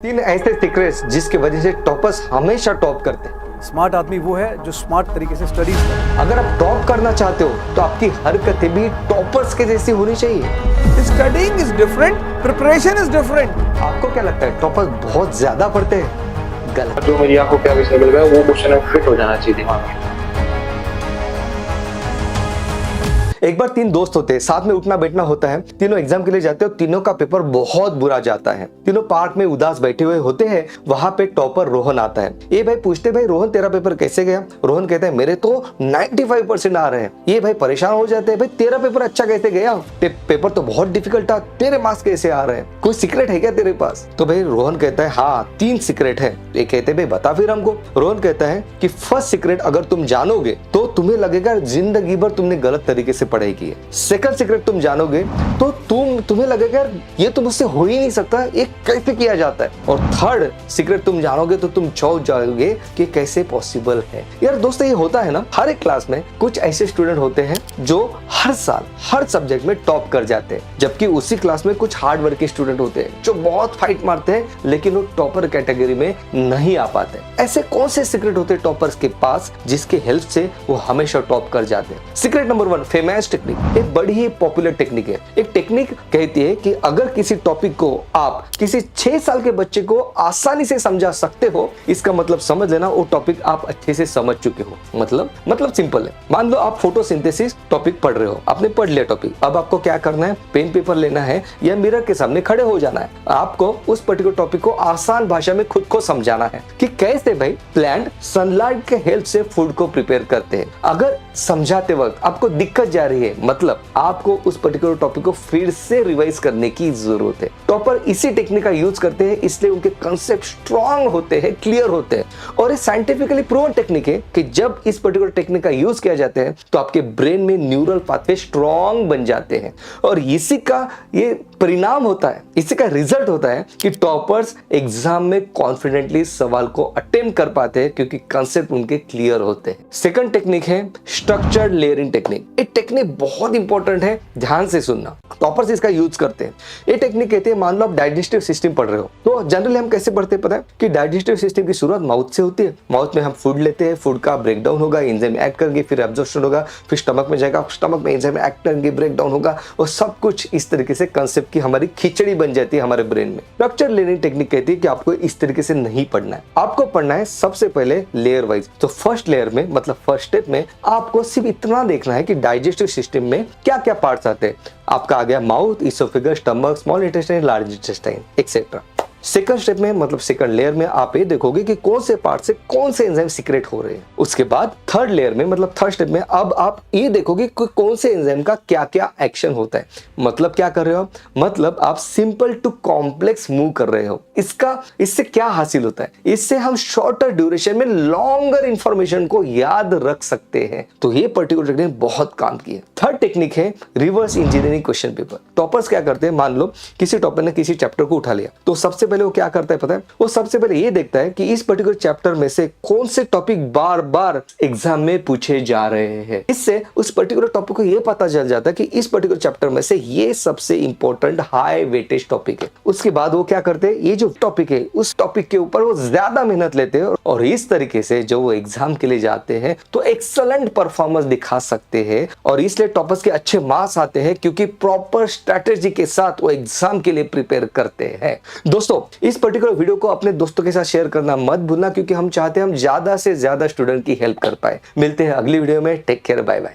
तीन ऐसे सीक्रेट्स जिसकी वजह से टॉपर्स हमेशा टॉप करते हैं। स्मार्ट आदमी वो है जो स्मार्ट तरीके से स्टडीज करे। अगर आप टॉप करना चाहते हो तो आपकी हरकतें भी टॉपर्स के जैसी होनी चाहिए। Studying is different, preparation is different. आपको क्या लगता है टॉपर्स बहुत ज्यादा पढ़ते हैं? गलत। जो मेरी आंखों के आगे से मिल रहा है वो क्वेश्चन फिट हो जाना चाहिए दिमाग में। एक बार तीन दोस्त होते हैं, साथ में उठना बैठना होता है, तीनों एग्जाम के लिए जाते हैं और तीनों का पेपर बहुत बुरा जाता है। तीनों पार्क में उदास बैठे हुए होते हैं। वहां पे टॉपर रोहन आता है। ये भाई पूछते, भाई रोहन तेरा पेपर कैसे गया? रोहन कहता है मेरे तो 95% आ रहे हैं। ये भाई परेशान हो जाते हैं, भाई तेरा पेपर अच्छा कैसे गया? पेपर तो बहुत डिफिकल्ट था, तेरे मार्क्स कैसे आ रहे हैं? कोई सीक्रेट है क्या तेरे पास? तो भाई रोहन कहता है हाँ 3 सीक्रेट है। ये कहते भाई बता फिर हमको। रोहन कहता है कि फर्स्ट सीक्रेट अगर तुम जानोगे तो तुम्हें लगेगा जिंदगी भर तुमने गलत तरीके से पढ़ाई की है। सेकंड सीक्रेट तुम जानोगे तो तुम्हें लगेगा ये तो मुझसे हो ही नहीं सकता, ये कैसे किया जाता है। और थर्ड सीक्रेट तुम जानोगे तो तुम चौंक जाओगे कि कैसे पॉसिबल है। यार दोस्तों ये होता है ना, हर एक क्लास में कुछ ऐसे स्टूडेंट होते हैं जो हर साल हर सब्जेक्ट में टॉप कर जाते हैं, जबकि उसी क्लास में कुछ हार्ड वर्किंग स्टूडेंट होते हैं जो बहुत फाइट मारते हैं लेकिन वो टॉपर कैटेगरी में नहीं आ पाते। ऐसे कौन से सीक्रेट होते हैं टॉपर्स के पास जिसके हेल्प से वो हमेशा टॉप कर जाते हैं? Secret number 1, famous technique. एक बड़ी ही पॉपुलर टेक्निक है। एक टेक्निक कहती है कि अगर किसी टॉपिक को आप किसी 6 साल के बच्चे को आसानी से समझा सकते हो, इसका मतलब समझ लेना वो टॉपिक आप अच्छे से समझ चुके हो। मतलब सिंपल है। मान लो आप फोटोसिंथेसिस टॉपिक पढ़ रहे हो, आपने पढ़ लिया टॉपिक। अब आपको क्या करना है? पेन पेपर लेना है या मिरर के सामने खड़े हो जाना है। आपको उस पर्टिकुलर टॉपिक को आसान भाषा में खुद को समझाना है कि कैसे भाई प्लांट सनलाइट के हेल्प से फूड को प्रिपेयर करते हैं। अगर समझाते वक्त आपको दिक्कत जा रही है, मतलब आपको उस पर्टिकुलर टॉपिक को फिर से रिवाइज करने की जरूरत है। टॉपर इसी टेक्निक का यूज करते हैं, इसलिए उनके कांसेप्ट स्ट्रांग होते हैं, क्लियर होते हैं। और ये साइंटिफिकली प्रूवन टेक्निक है कि जब इस पर्टिकुलर टेक्निक का यूज किया जाता है तो आपके ब्रेन में न्यूरल पाथवे स्ट्रांग बन जाते हैं। और इसी का ये परिणाम होता है, इसी का रिजल्ट होता है कि टॉपर्स एग्जाम में कॉन्फिडेंटली सवाल को अटेम्प्ट कर पाते हैं क्योंकि कांसेप्ट उनके क्लियर होते हैं। सेकंड टेक्निक है स्ट्रक्चर्ड लेयरिंग टेक्निक। ये टेक्निक बहुत इंपॉर्टेंट है, ध्यान से सुनना। टॉपर्स इसका यूज करते हैं। ये टेक्निक कहते हैं, मान लो आप डाइजेस्टिव सिस्टम पढ़ रहे हो तो जनरली हम कैसे पढ़ते हैं पता है कि डाइजेस्टिव सिस्टम की शुरुआत माउथ से होती है। माउथ में हम फूड लेते हैं, फूड का ब्रेकडाउन होगा, एंजाइम एक्ट करेंगे, फिर एब्जॉर्प्शन होगा, फिर स्टमक में जाएगा, स्टमक में एंजाइम एक्ट करेंगे, ब्रेकडाउन होगा और सब कुछ इस तरीके से कंसेप्ट की हमारी खिचड़ी बन जाती है हमारे ब्रेन में। स्ट्रक्चर लेयरिंग टेक्निक कहती है कि आपको इस तरीके से नहीं पढ़ना है, आपको पढ़ना है सबसे पहले लेयर वाइज। तो फर्स्ट लेयर में मतलब फर्स्ट स्टेप में आपको सिर्फ इतना देखना है कि डाइजेस्टिव सिस्टम में क्या क्या पार्ट्स आते हैं। आपका आ गया mouth, oesophagus, stomach, small intestine, large intestine etcetera. Second step में मतलब सेकंड लेयर में आप ये देखोगे कि कौन से पार्ट से कौन से एंजाइम सीक्रेट हो रहे हैं। उसके बाद थर्ड लेयर में मतलब थर्ड स्टेप में अब आप ये देखोगे कि कौन से एंजाइम का क्या क्या एक्शन होता है। मतलब क्या कर रहे हो? मतलब आप सिंपल टू कॉम्प्लेक्स मूव कर रहे हो। इससे क्या हासिल होता है? इससे हम शॉर्टर ड्यूरेशन में लॉन्गर इंफॉर्मेशन को याद रख सकते हैं। तो ये पर्टिकुलर टेक्निक बहुत काम की है। थर्ड टेक्निक है reverse engineering question paper. Toppers क्या करते हैं, मान लो किसी टॉपर ने किसी चैप्टर को उठा लिया तो सबसे पहले वो क्या करता है पता है? वो सबसे पहले ये देखता है कि इस पर्टिकुलर चैप्टर में से कौन से टॉपिक बार बार एग्जाम में पूछे जा रहे हैं। इससे उस पर्टिकुलर टॉपिक को ये पता चल जाता है कि इस पर्टिकुलर चैप्टर में से ये सबसे इंपॉर्टेंट हाई वेटेज टॉपिक है। उसके बाद वो क्या करते हैं, ये जो टॉपिक है उस टॉपिक के ऊपर वो ज्यादा मेहनत लेते हैं और इस तरीके से जो वो एग्जाम के लिए जाते हैं तो एक्सलेंट परफॉर्मेंस दिखा सकते हैं। और इसलिए टॉपर्स के अच्छे मार्क्स आते हैं क्योंकि प्रॉपर स्ट्रेटेजी के साथ वो एग्जाम के लिए प्रिपेयर करते हैं। दोस्तों इस पर्टिकुलर वीडियो को अपने दोस्तों के साथ शेयर करना मत भूलना क्योंकि हम चाहते हैं हम ज्यादा से ज्यादा स्टूडेंट की हेल्प कर पाए। मिलते हैं अगली वीडियो में। Take care, bye bye.